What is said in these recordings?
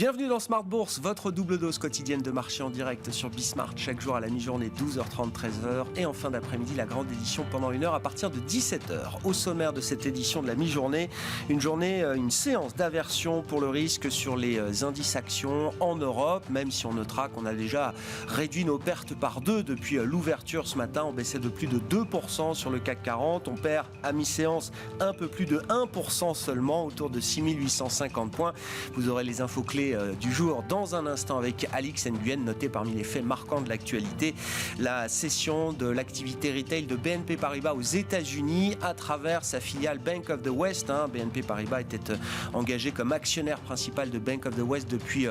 Bienvenue dans Smart Bourse, votre double dose quotidienne de marché en direct sur Bismart, chaque jour à la mi-journée 12h30, 13h et en fin d'après-midi la grande édition pendant 1 heure à partir de 17h. Au sommaire de cette édition de la mi-journée, une séance d'aversion pour le risque sur les indices actions en Europe, même si on notera qu'on a déjà réduit nos pertes par 2 depuis l'ouverture ce matin. On baissait de plus de 2% sur le CAC 40, on perd à mi-séance un peu plus de 1% seulement, autour de 6850 points. Vous aurez les infos clés du jour dans un instant avec Alix Nguyen, noté parmi les faits marquants de l'actualité, la cession de l'activité retail de BNP Paribas aux États-Unis à travers sa filiale Bank of the West. BNP Paribas était engagé comme actionnaire principal de Bank of the West depuis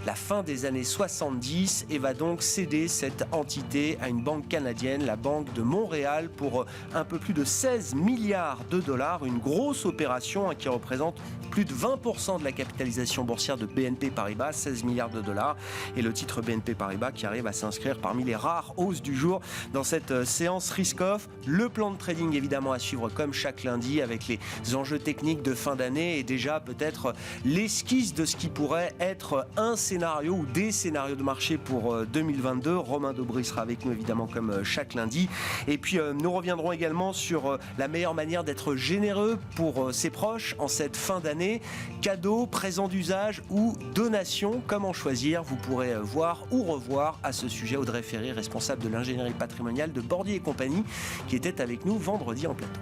la fin des années 70 et va donc céder cette entité à une banque canadienne, la Banque de Montréal, pour un peu plus de 16 milliards de dollars. Une grosse opération qui représente plus de 20% de la capitalisation boursière de BNP Paribas, 16 milliards de dollars. Et le titre BNP Paribas qui arrive à s'inscrire parmi les rares hausses du jour dans cette séance risk-off. Le plan de trading évidemment à suivre comme chaque lundi avec les enjeux techniques de fin d'année et déjà peut-être l'esquisse de ce qui pourrait être un scénario ou des scénarios de marché pour 2022. Romain Dobry sera avec nous évidemment comme chaque lundi. Et puis nous reviendrons également sur la meilleure manière d'être généreux pour ses proches en cette fin d'année. Cadeaux, présents d'usage ou donations, comment choisir? Vous pourrez voir ou revoir à ce sujet Audrey Ferry, responsable de l'ingénierie patrimoniale de Bordier et compagnie, qui était avec nous vendredi en plateau.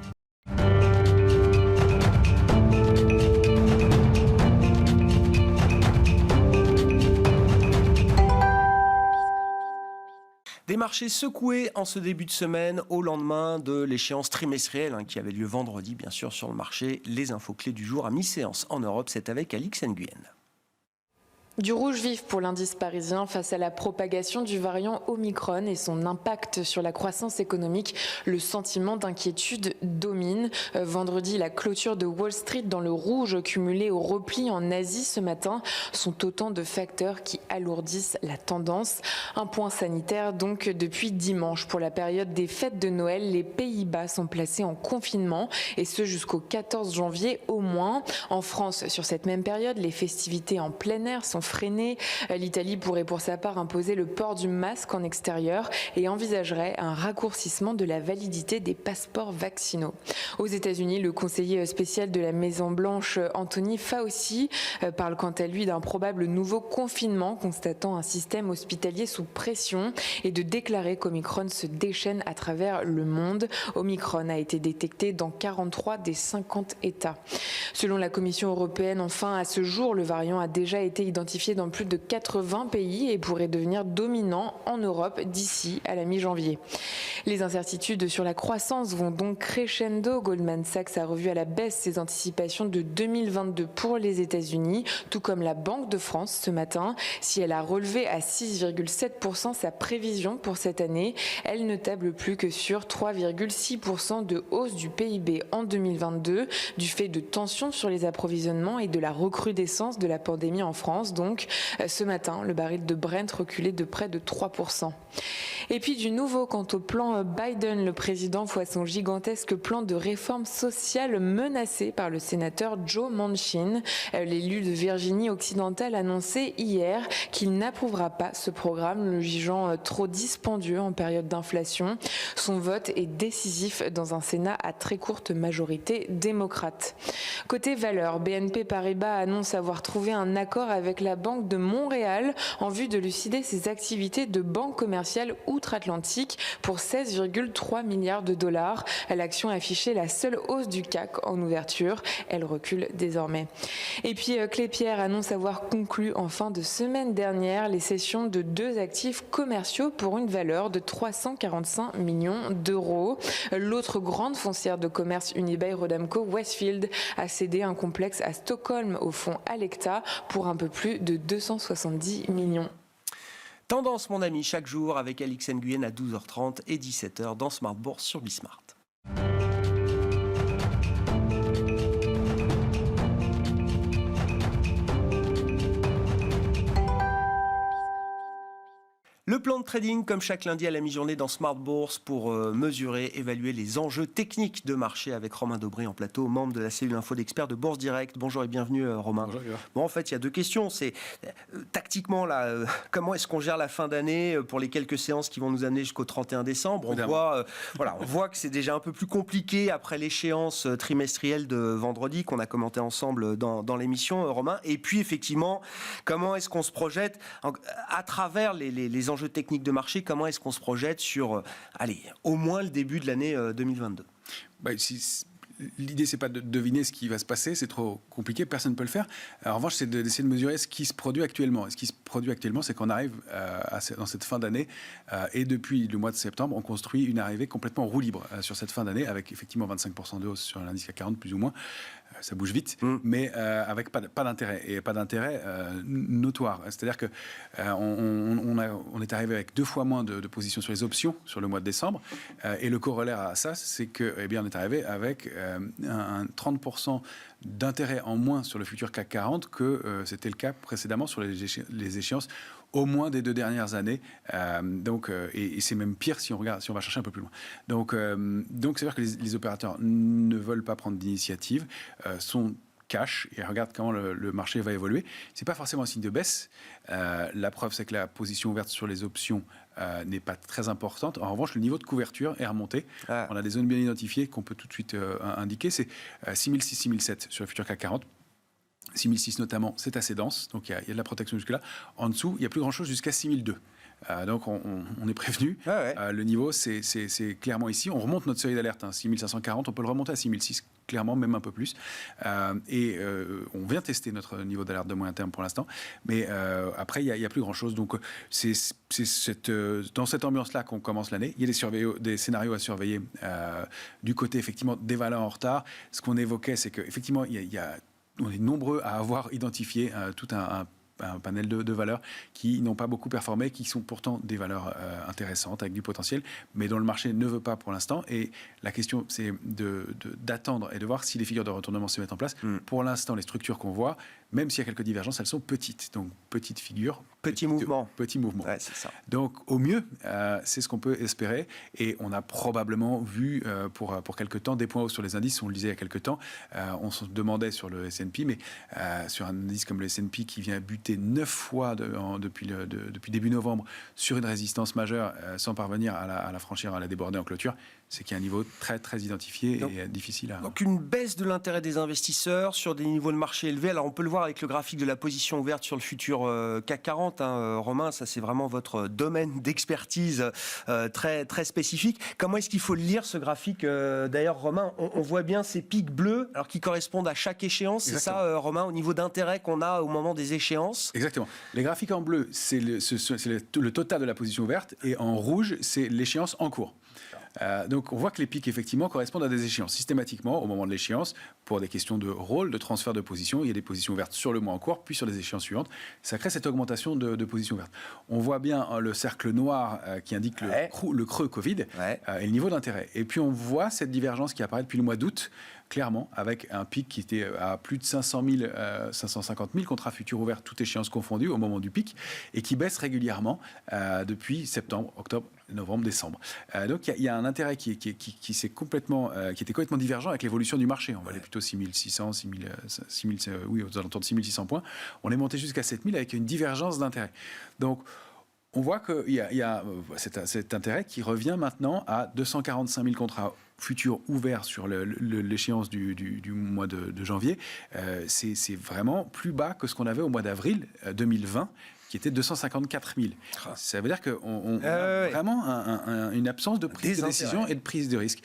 Des marchés secoués en ce début de semaine au lendemain de l'échéance trimestrielle qui avait lieu vendredi, bien sûr, sur le marché. Les infos clés du jour à mi-séance en Europe, c'est avec Alix Nguyen. Du rouge vif pour l'indice parisien face à la propagation du variant Omicron et son impact sur la croissance économique. Le sentiment d'inquiétude domine. Vendredi, la clôture de Wall Street dans le rouge cumulé au repli en Asie ce matin sont autant de facteurs qui alourdissent la tendance. Un point sanitaire donc depuis dimanche. Pour la période des fêtes de Noël, les Pays-Bas sont placés en confinement et ce jusqu'au 14 janvier au moins. En France, sur cette même période, les festivités en plein air sont freinées. L'Italie pourrait pour sa part imposer le port du masque en extérieur et envisagerait un raccourcissement de la validité des passeports vaccinaux. Aux États-Unis, le conseiller spécial de la Maison-Blanche, Anthony Fauci, parle quant à lui d'un probable nouveau confinement, constatant un système hospitalier sous pression et de déclarer qu'Omicron se déchaîne à travers le monde. Omicron a été détecté dans 43 des 50 États. Selon la Commission européenne, enfin, à ce jour, le variant a déjà été identifié dans plus de 80 pays et pourrait devenir dominant en Europe d'ici à la mi-janvier. Les incertitudes sur la croissance vont donc crescendo. Goldman Sachs a revu à la baisse ses anticipations de 2022 pour les États-Unis, tout comme la Banque de France ce matin. Si elle a relevé à 6,7% sa prévision pour cette année, elle ne table plus que sur 3,6% de hausse du PIB en 2022, du fait de tensions sur les approvisionnements et de la recrudescence de la pandémie en France. Donc, ce matin, le baril de Brent reculait de près de 3%. Et puis du nouveau quant au plan Biden, le président voit son gigantesque plan de réforme sociale menacé par le sénateur Joe Manchin. L'élu de Virginie occidentale annonçait hier qu'il n'approuvera pas ce programme, le jugeant trop dispendieux en période d'inflation. Son vote est décisif dans un Sénat à très courte majorité démocrate. Côté valeur, BNP Paribas annonce avoir trouvé un accord avec la Banque de Montréal en vue de lucider ses activités de banque commerciale outre-Atlantique pour 16,3 milliards de dollars. L'action affichait la seule hausse du CAC en ouverture. Elle recule désormais. Et puis Klépierre annonce avoir conclu en fin de semaine dernière les cessions de 2 actifs commerciaux pour une valeur de 345 millions d'euros. L'autre grande foncière de commerce Unibail-Rodamco, Westfield, a cédé un complexe à Stockholm au fonds Alecta pour un peu plus de 270 millions. Tendance, mon ami, chaque jour avec Alix Nguyen à 12h30 et 17h dans Smart Bourse sur Bismart. Le plan de trading, comme chaque lundi à la mi-journée dans Smart Bourse, pour mesurer, évaluer les enjeux techniques de marché avec Romain Dobré en plateau, membre de la cellule info d'experts de Bourse Direct. Bonjour et bienvenue Romain. Bonjour. Bon, en fait, il y a deux questions. C'est tactiquement, là, comment est-ce qu'on gère la fin d'année pour les quelques séances qui vont nous amener jusqu'au 31 décembre? On voit que c'est déjà un peu plus compliqué après l'échéance trimestrielle de vendredi qu'on a commenté ensemble dans l'émission, Romain. Et puis, effectivement, comment est-ce qu'on se projette à travers les enjeux techniques de marché? Comment est-ce qu'on se projette sur, au moins le début de l'année 2022? L'idée, c'est pas de deviner ce qui va se passer, c'est trop compliqué, personne ne peut le faire. En revanche, c'est d'essayer de mesurer ce qui se produit actuellement. Et ce qui se produit actuellement, c'est qu'on arrive dans cette fin d'année, et depuis le mois de septembre, on construit une arrivée complètement en roue libre sur cette fin d'année, avec effectivement 25% de hausse sur l'indice CAC 40, plus ou moins. Ça bouge vite, mais avec pas d'intérêt, et pas d'intérêt notoire. C'est-à-dire que on est arrivé avec 2 fois moins de positions sur les options sur le mois de décembre, et le corollaire à ça, c'est que, on est arrivé avec un 30% d'intérêt en moins sur le futur CAC 40 que c'était le cas précédemment sur les échéances au moins des 2 dernières années. Et c'est même pire si on va chercher un peu plus loin. Donc c'est-à-dire que les opérateurs ne veulent pas prendre d'initiative, sont cash et regardent comment le marché va évoluer. C'est pas forcément un signe de baisse. La preuve, c'est que la position ouverte sur les options n'est pas très importante. En revanche, le niveau de couverture est remonté. On a des zones bien identifiées qu'on peut tout de suite indiquer. C'est 6006-6007 sur le futur CAC 40. 6006 notamment, c'est assez dense, donc il y a de la protection jusque-là. En dessous, il n'y a plus grand-chose jusqu'à 6002. Donc on est prévenu. Le niveau, c'est clairement ici. On remonte notre seuil d'alerte, 6540, on peut le remonter à 6006, clairement, même un peu plus. On vient tester notre niveau d'alerte de moyen terme pour l'instant. Mais après, il n'y a plus grand-chose. Donc c'est dans cette ambiance-là qu'on commence l'année. Il y a des scénarios à surveiller du côté, effectivement, des valeurs en retard. Ce qu'on évoquait, c'est qu'effectivement, on est nombreux à avoir identifié tout un panel de valeurs qui n'ont pas beaucoup performé, qui sont pourtant des valeurs intéressantes, avec du potentiel, mais dont le marché ne veut pas pour l'instant. Et la question, c'est d'attendre et de voir si les figures de retournement se mettent en place. Pour l'instant, les structures qu'on voit, même s'il y a quelques divergences, elles sont petites. Donc, petites figures. Petit mouvement. Ouais, c'est ça. Donc, au mieux, c'est ce qu'on peut espérer. Et on a probablement vu, pour quelques temps, des points hauts sur les indices. On le disait il y a quelques temps. On se demandait sur le S&P, mais sur un indice comme le S&P qui vient buter 9 fois depuis début novembre sur une résistance majeure sans parvenir à la franchir, à la déborder en clôture, c'est qu'il y a un niveau très, très identifié et difficile à... Donc une baisse de l'intérêt des investisseurs sur des niveaux de marché élevés. Alors on peut le voir avec le graphique de la position ouverte sur le futur CAC 40. Romain, ça c'est vraiment votre domaine d'expertise très, très spécifique. Comment est-ce qu'il faut lire ce graphique d'ailleurs, Romain, on voit bien ces pics bleus alors qui correspondent à chaque échéance. Exactement. C'est ça, Romain, au niveau d'intérêt qu'on a au moment des échéances? Exactement. Les graphiques en bleu, c'est le total de la position ouverte, et en rouge, c'est l'échéance en cours. Donc on voit que les pics effectivement correspondent à des échéances. Systématiquement, au moment de l'échéance, pour des questions de rôle, de transfert de position, il y a des positions ouvertes sur le mois en cours, puis sur les échéances suivantes. Ça crée cette augmentation de positions ouvertes. On voit bien le cercle noir qui indique le creux Covid et le niveau d'intérêt. Et puis on voit cette divergence qui apparaît depuis le mois d'août, clairement, avec un pic qui était à plus de 550 000 contrats futurs ouverts, toutes échéances confondues, au moment du pic, et qui baisse régulièrement depuis septembre, octobre, novembre, décembre. Donc il y a un intérêt qui était complètement divergent avec l'évolution du marché. On va aller plutôt 6600, aux alentours de 6600 points. On est monté jusqu'à 7000 avec une divergence d'intérêt. Donc on voit qu'il y a cet intérêt qui revient maintenant à 245 000 contrats futurs ouverts sur l'échéance du mois de janvier. C'est vraiment plus bas que ce qu'on avait au mois d'avril 2020, qui était 254 000. Ça veut dire qu'on a vraiment une absence de prise de décision et de prise de risque.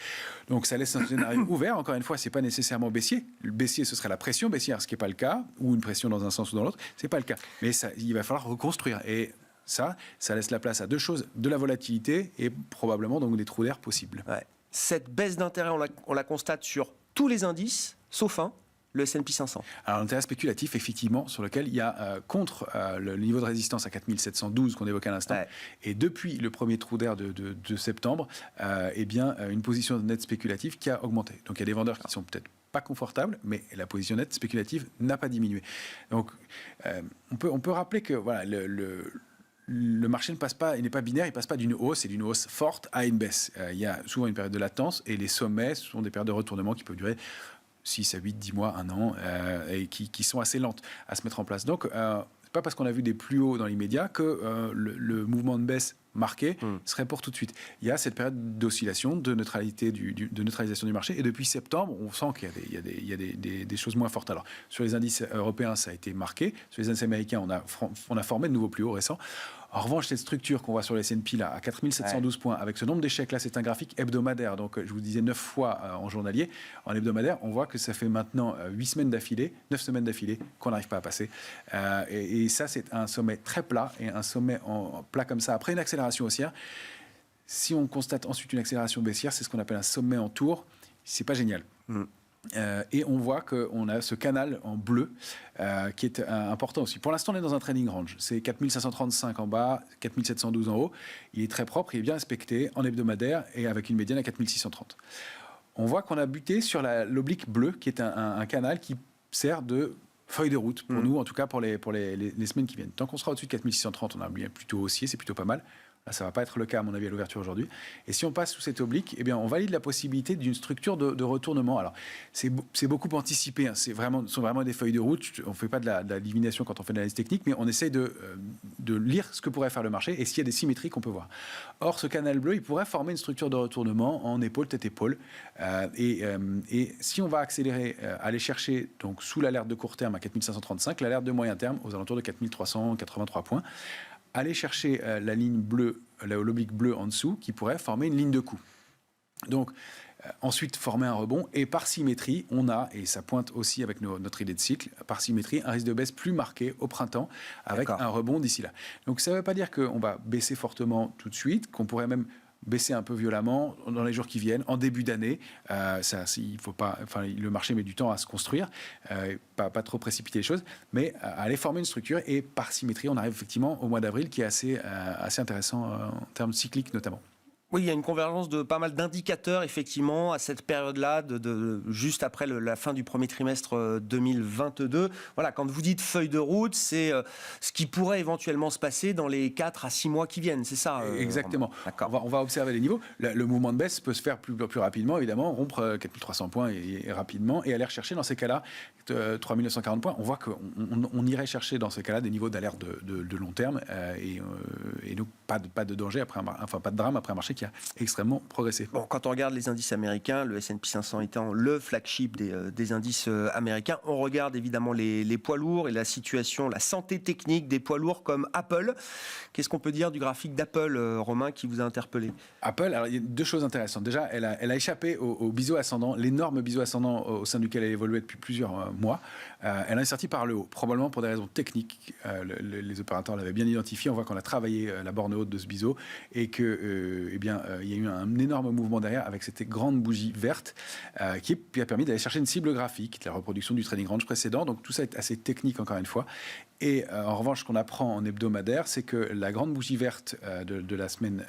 Donc ça laisse un scénario ouvert. Encore une fois, ce n'est pas nécessairement baissier. Le baissier, ce serait la pression baissière, ce qui n'est pas le cas, ou une pression dans un sens ou dans l'autre. Ce n'est pas le cas. Mais il va falloir reconstruire. Et ça laisse la place à deux choses, de la volatilité et probablement donc des trous d'air possibles. Ouais. Cette baisse d'intérêt, on la constate sur tous les indices, sauf un, le S&P 500. Alors l'intérêt spéculatif, effectivement, sur lequel il y a contre le niveau de résistance à 4712 qu'on évoquait à l'instant, et depuis le premier trou d'air de septembre, une position nette spéculative qui a augmenté. Donc il y a des vendeurs qui sont peut-être pas confortables, mais la position nette spéculative n'a pas diminué. Donc on peut rappeler que voilà, le marché il n'est pas binaire, il ne passe pas d'une hausse et d'une hausse forte à une baisse. Il y a souvent une période de latence et les sommets sont des périodes de retournement qui peuvent durer 6 à 8, 10 mois, 1 an, et qui sont assez lentes à se mettre en place. Donc, c'est pas parce qu'on a vu des plus hauts dans l'immédiat que le mouvement de baisse marqué serait pour tout de suite. Il y a cette période d'oscillation, de neutralisation du marché, et depuis septembre, on sent qu'il y a des choses moins fortes. Alors, sur les indices européens, ça a été marqué. Sur les indices américains, on a formé de nouveaux plus hauts récents. En revanche, cette structure qu'on voit sur les S&P là, à 4712 points, avec ce nombre d'échecs là, c'est un graphique hebdomadaire. Donc, je vous disais 9 fois en journalier. En hebdomadaire, on voit que ça fait maintenant 9 semaines d'affilée qu'on n'arrive pas à passer. Et ça, c'est un sommet très plat, et un sommet en plat comme ça, après une accélération haussière. Si on constate ensuite une accélération baissière, c'est ce qu'on appelle un sommet en tour. C'est pas génial. Et on voit qu'on a ce canal en bleu qui est important aussi. Pour l'instant, on est dans un trading range. C'est 4535 en bas, 4712 en haut. Il est très propre, il est bien respecté en hebdomadaire et avec une médiane à 4630. On voit qu'on a buté sur l'oblique bleu, qui est un canal qui sert de feuille de route pour nous, en tout cas pour les semaines qui viennent. Tant qu'on sera au-dessus de 4630, on a bien plutôt haussier, c'est plutôt pas mal. Là, ça ne va pas être le cas, à mon avis, à l'ouverture aujourd'hui. Et si on passe sous cette oblique, eh bien, on valide la possibilité d'une structure de retournement. Alors, c'est beaucoup anticipé. Hein. Ce sont vraiment des feuilles de route. On ne fait pas de la divination quand on fait de l'analyse technique, mais on essaye de lire ce que pourrait faire le marché et s'il y a des symétries qu'on peut voir. Or, ce canal bleu, il pourrait former une structure de retournement en épaule, tête-épaule. Et si on va accélérer, aller chercher donc, sous l'alerte de court terme à 4535, l'alerte de moyen terme aux alentours de 4383 points, aller chercher la ligne bleue, l'oblique bleu en dessous, qui pourrait former une ligne de coup. Donc, ensuite, former un rebond. Et par symétrie, on a, et ça pointe aussi avec notre idée de cycle, par symétrie, un risque de baisse plus marqué au printemps, avec un rebond d'ici là. Donc, ça ne veut pas dire qu'on va baisser fortement tout de suite, qu'on pourrait même baisser un peu violemment dans les jours qui viennent, en début d'année. Il faut pas, le marché met du temps à se construire, pas trop précipiter les choses, mais aller former une structure. Et par symétrie, on arrive effectivement au mois d'avril, qui est assez intéressant en termes cycliques notamment. Oui, il y a une convergence de pas mal d'indicateurs, effectivement, à cette période-là, juste après la fin du premier trimestre 2022. Voilà, quand vous dites feuille de route, c'est ce qui pourrait éventuellement se passer dans les 4 à 6 mois qui viennent, c'est ça Exactement. D'accord. On va observer les niveaux. Le mouvement de baisse peut se faire plus rapidement, évidemment, rompre 4300 points et rapidement, et aller rechercher dans ces cas-là 3940 points. On voit qu'on irait chercher dans ces cas-là des niveaux d'alerte de long terme, et donc pas de danger, pas de drame après un marché qui a extrêmement progressé. Bon, quand on regarde les indices américains, le S&P 500 étant le flagship des indices américains, on regarde évidemment les poids lourds et la situation, la santé technique des poids lourds comme Apple. Qu'est-ce qu'on peut dire du graphique d'Apple, Romain, qui vous a interpellé ? Apple, alors il y a deux choses intéressantes. Déjà, elle a échappé au biseau ascendant, l'énorme biseau ascendant au sein duquel elle évoluait depuis plusieurs mois. Elle est sortie par le haut, probablement pour des raisons techniques. Les opérateurs l'avaient bien identifié. On voit qu'on a travaillé la borne haute de ce biseau et que, il y a eu un énorme mouvement derrière avec cette grande bougie verte qui a permis d'aller chercher une cible graphique, la reproduction du trading range précédent. Donc tout ça est assez technique encore une fois. Et en revanche, ce qu'on apprend en hebdomadaire, c'est que la grande bougie verte de la semaine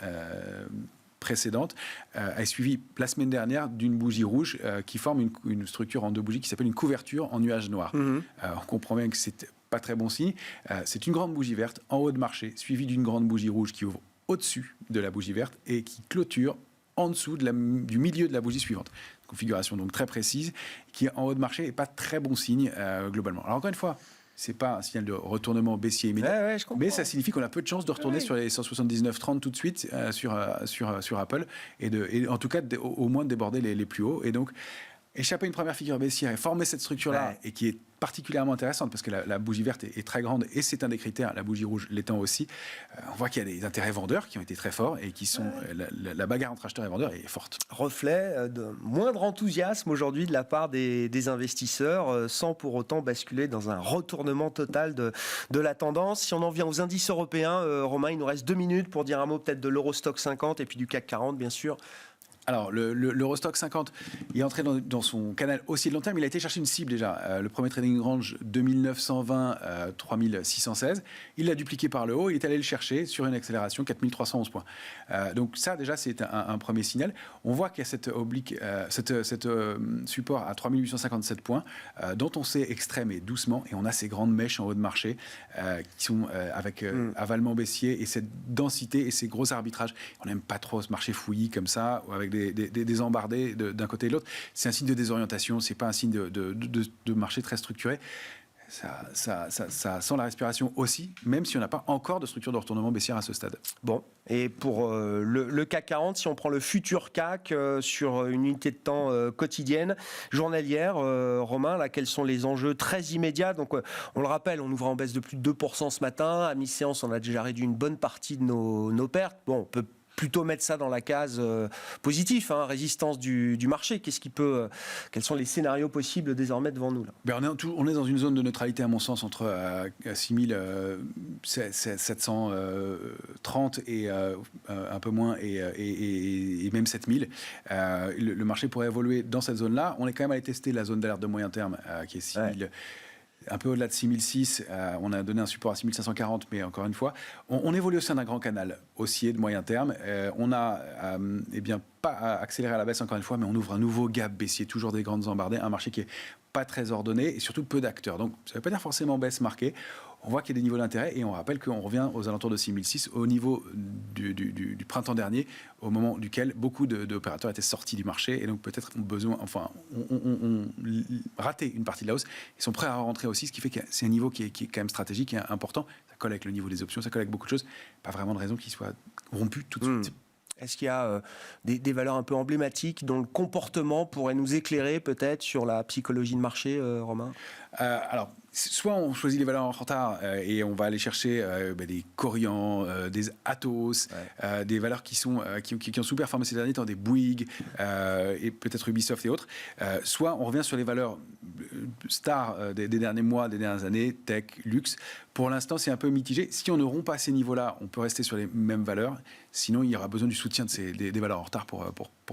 précédente est suivie la semaine dernière d'une bougie rouge qui forme une structure en deux bougies qui s'appelle une couverture en nuage noir. On comprend bien que c'est pas très bon signe. C'est une grande bougie verte en haut de marché, suivie d'une grande bougie rouge qui ouvre au-dessus de la bougie verte et qui clôture en dessous du milieu de la bougie suivante. Configuration donc très précise, qui en haut de marché n'est pas très bon signe globalement. Alors encore une fois, c'est pas un signal de retournement baissier immédiat, mais ça signifie qu'on a peu de chances de retourner sur les 179,30 tout de suite sur Apple et en tout cas au moins de déborder les plus hauts. Et donc échapper à une première figure baissière et former cette structure-là, et qui est particulièrement intéressante parce que la bougie verte est très grande et c'est un des critères, la bougie rouge l'étant aussi. On voit qu'il y a des intérêts vendeurs qui ont été très forts et qui sont la bagarre entre acheteurs et vendeurs est forte. Reflet de moindre enthousiasme aujourd'hui de la part des investisseurs, sans pour autant basculer dans un retournement total de la tendance. Si on en vient aux indices européens, Romain, il nous reste 2 minutes pour dire un mot peut-être de l'Eurostock 50 et puis du CAC 40 bien sûr. Alors, l'Eurostock 50 est entré dans son canal haussier de long terme. Il a été chercher une cible déjà. Le premier trading range 2920, 3616. Il l'a dupliqué par le haut. Il est allé le chercher sur une accélération 4311 points. Donc ça, déjà, c'est un premier signal. On voit qu'il y a cette support à 3857 points, dont on sait extrême et doucement. Et on a ces grandes mèches en haut de marché qui sont avec avalement baissier et cette densité et ces gros arbitrages. On n'aime pas trop ce marché fouillis comme ça, avec des embardés d'un côté et de l'autre. C'est un signe de désorientation, c'est pas un signe de marché très structuré. Ça sent la respiration aussi, même si on n'a pas encore de structure de retournement baissière à ce stade. Bon, et pour le CAC 40, si on prend le futur CAC sur une unité de temps quotidienne, journalière, Romain, là, quels sont les enjeux très immédiats? Donc, on le rappelle, on ouvre en baisse de plus de 2% ce matin. À mi-séance, on a déjà réduit une bonne partie de nos pertes. Bon, on peut plutôt mettre ça dans la case positif, résistance du marché. Quels sont les scénarios possibles désormais devant nous là? On est dans une zone de neutralité, à mon sens, entre 6730 et un peu moins et même 7000. Le marché pourrait évoluer dans cette zone-là. On est quand même allé tester la zone d'alerte de moyen terme qui est 6000. Ouais. Un peu au-delà de 6006, on a donné un support à 6540, mais encore une fois, on évolue au sein d'un grand canal haussier de moyen terme. On a pas accéléré à la baisse encore une fois, mais on ouvre un nouveau gap baissier, toujours des grandes embardées, un marché qui est pas très ordonné et surtout peu d'acteurs. Donc ça ne veut pas dire forcément baisse marquée. On voit qu'il y a des niveaux d'intérêt et on rappelle qu'on revient aux alentours de 6006, au niveau du printemps dernier, au moment duquel beaucoup d'opérateurs étaient sortis du marché et donc peut-être ont raté une partie de la hausse. Ils sont prêts à rentrer aussi, ce qui fait que c'est un niveau qui est quand même stratégique et important. Ça colle avec le niveau des options, ça colle avec beaucoup de choses. Pas vraiment de raison qu'il soit rompu tout de suite. Est-ce qu'il y a des valeurs un peu emblématiques dont le comportement pourrait nous éclairer peut-être sur la psychologie de marché, Romain? Alors, soit on choisit les valeurs en retard et on va aller chercher des Corian, des Atos, des valeurs qui ont sous-performé ces derniers temps, des Bouygues et peut-être Ubisoft et autres. Soit on revient sur les valeurs stars des derniers mois, des dernières années, tech, luxe. Pour l'instant, c'est un peu mitigé. Si on ne rompt pas ces niveaux-là, on peut rester sur les mêmes valeurs. Sinon, il y aura besoin du soutien des valeurs en retard pour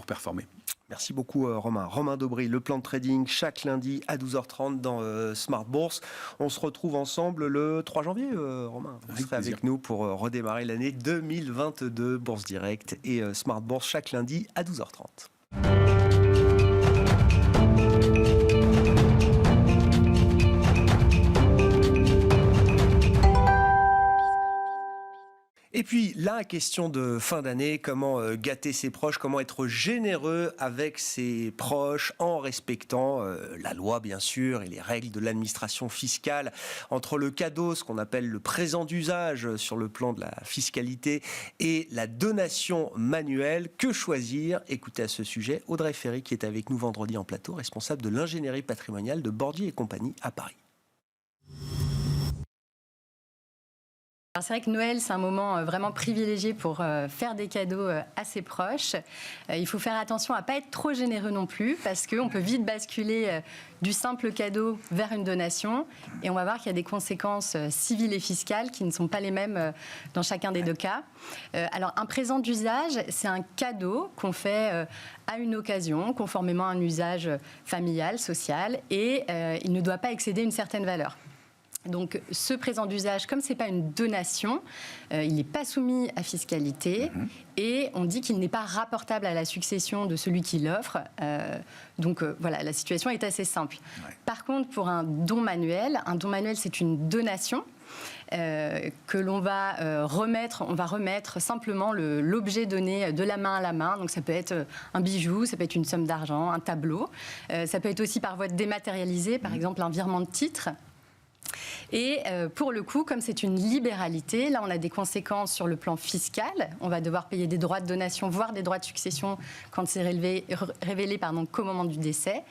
performer. Merci beaucoup Romain. Romain Daubry, le plan de trading chaque lundi à 12h30 dans Smart Bourse. On se retrouve ensemble le 3 janvier, Romain. Vous serez avec nous pour redémarrer l'année 2022. Bourse Direct et Smart Bourse chaque lundi à 12h30. Et puis, la question de fin d'année, comment gâter ses proches, comment être généreux avec ses proches en respectant la loi, bien sûr, et les règles de l'administration fiscale. Entre le cadeau, ce qu'on appelle le présent d'usage sur le plan de la fiscalité, et la donation manuelle, que choisir? Écoutez à ce sujet Audrey Ferry, qui est avec nous vendredi en plateau, responsable de l'ingénierie patrimoniale de Bordier et compagnie à Paris. C'est vrai que Noël, c'est un moment vraiment privilégié pour faire des cadeaux à ses proches. Il faut faire attention à ne pas être trop généreux non plus, parce qu'on peut vite basculer du simple cadeau vers une donation. Et on va voir qu'il y a des conséquences civiles et fiscales qui ne sont pas les mêmes dans chacun des deux cas. Alors, un présent d'usage, c'est un cadeau qu'on fait à une occasion, conformément à un usage familial, social, et il ne doit pas excéder une certaine valeur. Donc, ce présent d'usage, comme ce n'est pas une donation, il n'est pas soumis à fiscalité et on dit qu'il n'est pas rapportable à la succession de celui qui l'offre. Donc, voilà, la situation est assez simple. Ouais. Par contre, pour un don manuel, c'est une donation que l'on va remettre. On va remettre simplement l'objet donné de la main à la main. Donc, ça peut être un bijou, ça peut être une somme d'argent, un tableau. Ça peut être aussi par voie dématérialisée, par exemple un virement de titre. Et pour le coup, comme c'est une libéralité, là on a des conséquences sur le plan fiscal. On va devoir payer des droits de donation, voire des droits de succession quand c'est révélé qu'au moment du décès.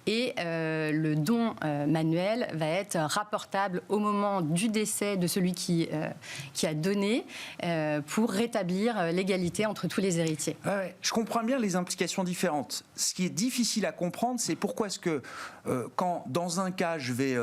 Et le don manuel va être rapportable au moment du décès de celui qui a donné pour rétablir l'égalité entre tous les héritiers. Ouais, je comprends bien les implications différentes. Ce qui est difficile à comprendre, c'est pourquoi est-ce que quand dans un cas je vais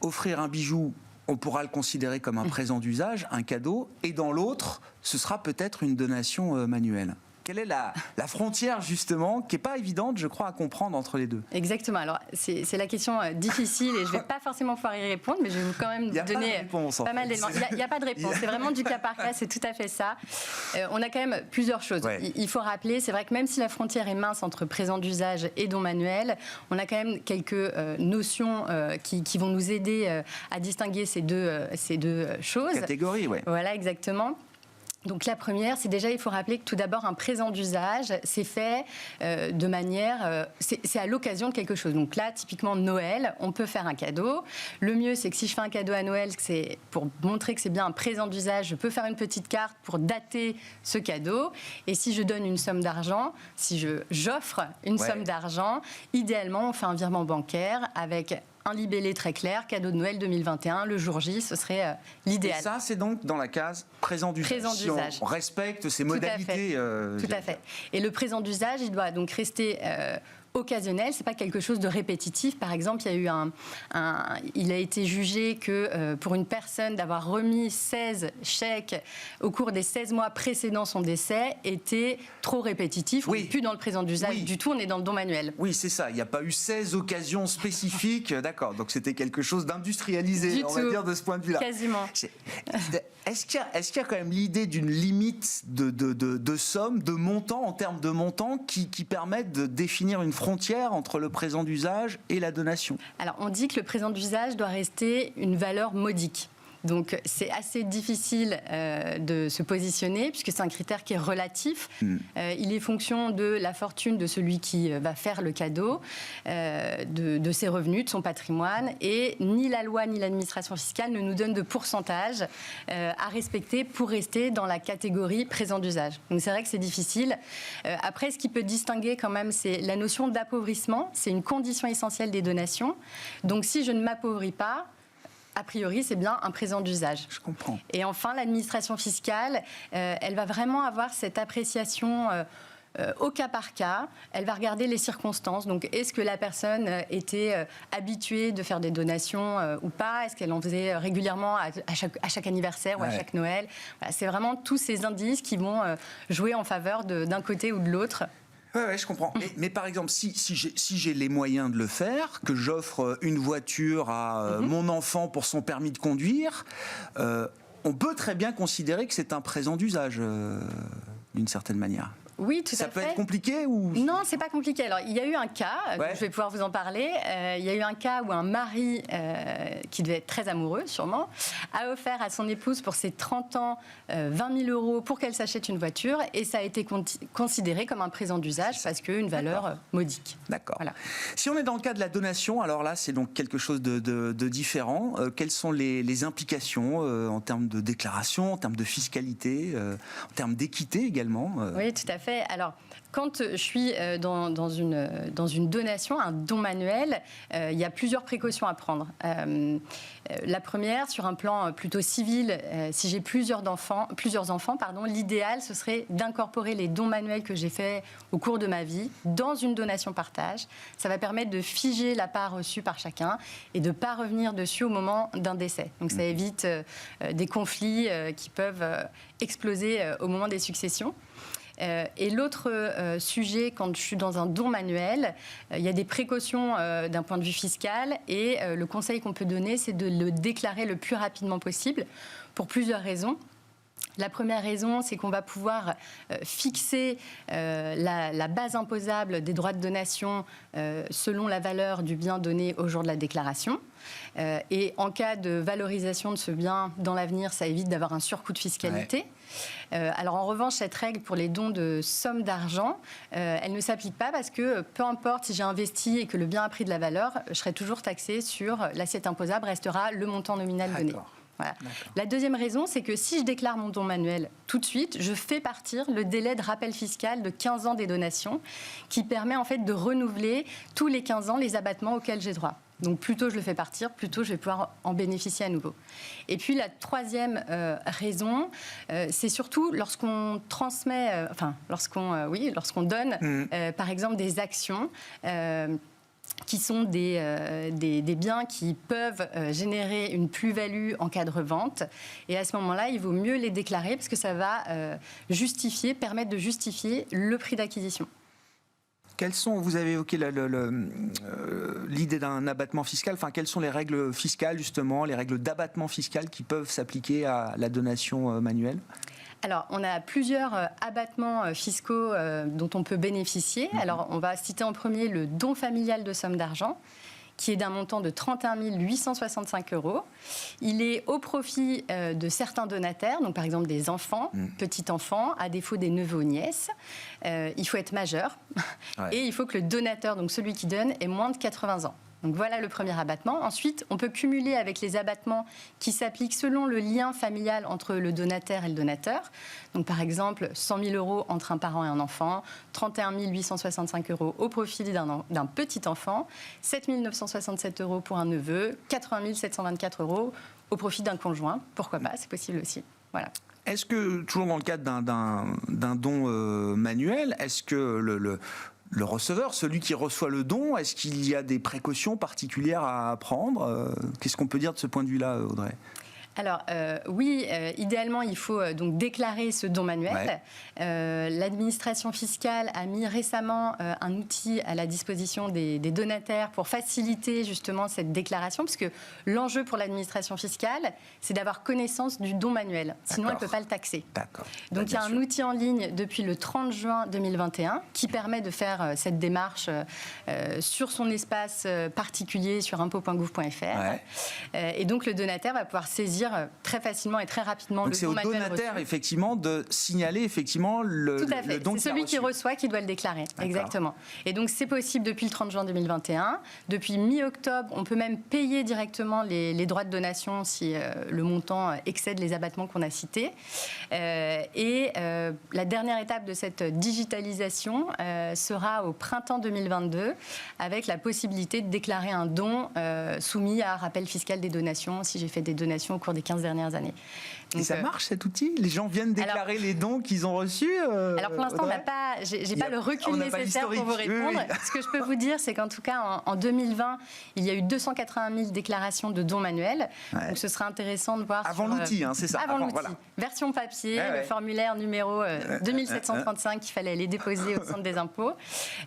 offrir un bijou, on pourra le considérer comme un présent d'usage, un cadeau, et dans l'autre, ce sera peut-être une donation manuelle. Quelle est la frontière, justement, qui n'est pas évidente, je crois, à comprendre entre les deux? Exactement. Alors, c'est la question difficile et je ne vais pas forcément pouvoir y répondre, mais je vais quand même vous donner pas mal d'éléments. Il n'y a pas de réponse. C'est vraiment du cas par cas, c'est tout à fait ça. On a quand même plusieurs choses. Ouais. Il faut rappeler, c'est vrai que même si la frontière est mince entre présent d'usage et don manuel, on a quand même quelques notions qui vont nous aider à distinguer ces deux choses. Catégorie, oui. Voilà, exactement. Donc la première, c'est déjà, il faut rappeler que tout d'abord, un présent d'usage, c'est fait de manière... c'est à l'occasion de quelque chose. Donc là, typiquement, Noël, on peut faire un cadeau. Le mieux, c'est que si je fais un cadeau à Noël, c'est pour montrer que c'est bien un présent d'usage, je peux faire une petite carte pour dater ce cadeau. Et si je donne une somme d'argent, si j'offre une somme d'argent, idéalement, on fait un virement bancaire avec un libellé très clair, cadeau de Noël 2021, le jour J, ce serait l'idéal. Et ça, c'est donc dans la case présent d'usage. Présent d'usage. Si on respecte ces modalités. Tout à fait. Et le présent d'usage, il doit donc rester occasionnel, c'est pas quelque chose de répétitif. Par exemple, il y a eu il a été jugé que pour une personne d'avoir remis 16 chèques au cours des 16 mois précédant son décès était trop répétitif. Oui. On n'est plus dans le présent d'usage du tout, on est dans le don manuel. Oui, c'est ça. Il n'y a pas eu 16 occasions spécifiques. D'accord. Donc c'était quelque chose d'industrialisé, on va dire, de ce point de vue-là. Quasiment. Est-ce qu'il y a quand même l'idée d'une limite de somme, de montant, en termes de montant, qui permettent de définir une frontière entre le présent d'usage et la donation? Alors, on dit que le présent d'usage doit rester une valeur modique. Donc, c'est assez difficile de se positionner, puisque c'est un critère qui est relatif. Il est fonction de la fortune de celui qui va faire le cadeau, de ses revenus, de son patrimoine. Et ni la loi ni l'administration fiscale ne nous donnent de pourcentage à respecter pour rester dans la catégorie présent d'usage. Donc, c'est vrai que c'est difficile. Après, ce qui peut distinguer quand même, c'est la notion d'appauvrissement. C'est une condition essentielle des donations. Donc, si je ne m'appauvris pas, a priori, c'est bien un présent d'usage. Je comprends. Et enfin, l'administration fiscale, elle va vraiment avoir cette appréciation au cas par cas. Elle va regarder les circonstances. Donc, est-ce que la personne était habituée de faire des donations ou pas? Est-ce qu'elle en faisait régulièrement à chaque anniversaire ou à chaque Noël? Voilà, c'est vraiment tous ces indices qui vont jouer en faveur d'un côté ou de l'autre. Oui, je comprends. Mais par exemple, si j'ai les moyens de le faire, que j'offre une voiture à mon enfant pour son permis de conduire, on peut très bien considérer que c'est un présent d'usage, d'une certaine manière. Oui, tout à fait. Ça peut être compliqué ou... Non, c'est pas compliqué. Alors, il y a eu un cas, je vais pouvoir vous en parler. Il y a eu un cas où un mari, qui devait être très amoureux, sûrement, a offert à son épouse pour ses 30 ans 20 000 euros pour qu'elle s'achète une voiture. Et ça a été considéré comme un présent d'usage parce qu'une valeur modique. D'accord. Voilà. Si on est dans le cas de la donation, alors là, c'est donc quelque chose de différent. Quelles sont les implications en termes de déclaration, en termes de fiscalité, en termes d'équité également? Oui, tout à fait. Alors, quand je suis dans une donation, un don manuel, il y a plusieurs précautions à prendre. La première, sur un plan plutôt civil, si j'ai plusieurs enfants, l'idéal, ce serait d'incorporer les dons manuels que j'ai faits au cours de ma vie dans une donation partage. Ça va permettre de figer la part reçue par chacun et de ne pas revenir dessus au moment d'un décès. Donc ça évite des conflits qui peuvent exploser au moment des successions. Et l'autre sujet, quand je suis dans un don manuel, il y a des précautions d'un point de vue fiscal et le conseil qu'on peut donner, c'est de le déclarer le plus rapidement possible pour plusieurs raisons. La première raison, c'est qu'on va pouvoir fixer la base imposable des droits de donation selon la valeur du bien donné au jour de la déclaration. Et en cas de valorisation de ce bien dans l'avenir, ça évite d'avoir un surcoût de fiscalité. Alors en revanche, cette règle pour les dons de sommes d'argent, elle ne s'applique pas parce que peu importe si j'ai investi et que le bien a pris de la valeur, je serai toujours taxée sur l'assiette imposable, restera le montant nominal donné. Voilà. La deuxième raison, c'est que si je déclare mon don manuel tout de suite, je fais partir le délai de rappel fiscal de 15 ans des donations qui permet en fait de renouveler tous les 15 ans les abattements auxquels j'ai droit. Donc plus tôt je le fais partir, plus tôt je vais pouvoir en bénéficier à nouveau. Et puis la troisième raison, c'est surtout lorsqu'on transmet, lorsqu'on donne par exemple des actions. qui sont des biens qui peuvent générer une plus-value en cas de revente. Et à ce moment-là, il vaut mieux les déclarer parce que ça va permettre de justifier le prix d'acquisition. Vous avez évoqué l'idée d'un abattement fiscal, enfin, quelles sont les règles fiscales justement, les règles d'abattement fiscal qui peuvent s'appliquer à la donation manuelle ? Alors, on a plusieurs abattements fiscaux dont on peut bénéficier. Alors, on va citer en premier le don familial de somme d'argent, qui est d'un montant de 31 865 €. Il est au profit de certains donataires, donc par exemple des enfants, petits-enfants, à défaut des neveux ou nièces. Il faut être majeur et il faut que le donateur, donc celui qui donne, ait moins de 80 ans. Donc voilà le premier abattement. Ensuite, on peut cumuler avec les abattements qui s'appliquent selon le lien familial entre le donataire et le donateur. Donc par exemple, 100 000 € entre un parent et un enfant, 31 865 € au profit d'un petit enfant, 7 967 € pour un neveu, 80 724 € au profit d'un conjoint. Pourquoi pas, c'est possible aussi. Voilà. Est-ce que, toujours dans le cadre d'un don manuel, est-ce que le receveur, celui qui reçoit le don, est-ce qu'il y a des précautions particulières à prendre ? Qu'est-ce qu'on peut dire de ce point de vue-là, Audrey ? Alors oui, idéalement, il faut donc déclarer ce don manuel. L'administration fiscale a mis récemment un outil à la disposition des donataires pour faciliter justement cette déclaration, parce que l'enjeu pour l'administration fiscale, c'est d'avoir connaissance du don manuel. Sinon, elle ne peut pas le taxer. D'accord. Donc il y a un outil en ligne depuis le 30 juin 2021 qui permet de faire cette démarche sur son espace particulier sur impôt.gouv.fr. Et donc le donataire va pouvoir saisir très facilement et très rapidement donc le don manuel reçu. c'est au donataire effectivement de signaler effectivement le Tout à fait. don. C'est celui qui reçoit qui doit le déclarer. D'accord. Exactement. Et donc c'est possible depuis le 30 juin 2021. Depuis mi-octobre, on peut même payer directement les droits de donation si le montant excède les abattements qu'on a cités. La dernière étape de cette digitalisation sera au printemps 2022 avec la possibilité de déclarer un don soumis à rappel fiscal des donations si j'ai fait des donations au cours des 15 dernières années. Donc, et ça marche cet outil ? Les gens viennent déclarer les dons qu'ils ont reçus Alors pour l'instant, j'ai pas le recul nécessaire pour vous répondre. Oui. Ce que je peux vous dire, c'est qu'en tout cas, en 2020, il y a eu 281 000 déclarations de dons manuels. Donc ce serait intéressant de voir... Avant l'outil, c'est ça. Avant l'outil. Voilà. Version papier, le formulaire numéro 2735 qu'il fallait aller déposer au centre des impôts.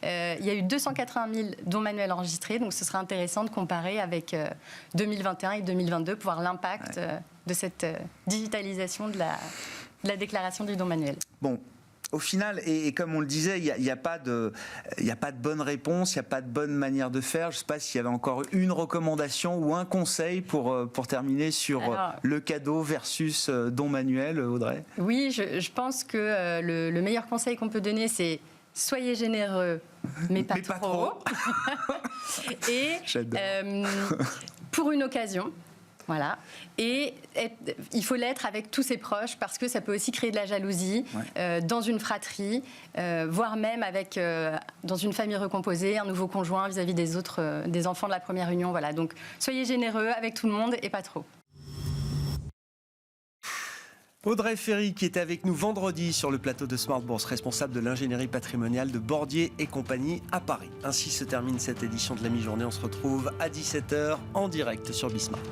Il y a eu 280 000 dons manuels enregistrés. Donc ce serait intéressant de comparer avec 2021 et 2022 pour voir l'impact de cette digitalisation de la déclaration du don manuel. Bon. Au final, et comme on le disait, il n'y a pas de bonne réponse, il n'y a pas de bonne manière de faire. Je ne sais pas s'il y avait encore une recommandation ou un conseil pour terminer sur le cadeau versus don manuel, Audrey. Oui, je pense que le meilleur conseil qu'on peut donner, c'est soyez généreux, mais pas trop. Et pour une occasion. Voilà. Et il faut l'être avec tous ses proches parce que ça peut aussi créer de la jalousie dans une fratrie, voire même dans une famille recomposée, un nouveau conjoint vis-à-vis des autres, des enfants de la première union. Voilà. Donc soyez généreux avec tout le monde et pas trop. Audrey Ferry qui était avec nous vendredi sur le plateau de Smart Bourse, responsable de l'ingénierie patrimoniale de Bordier et compagnie à Paris. Ainsi se termine cette édition de la mi-journée. On se retrouve à 17h en direct sur Bismart.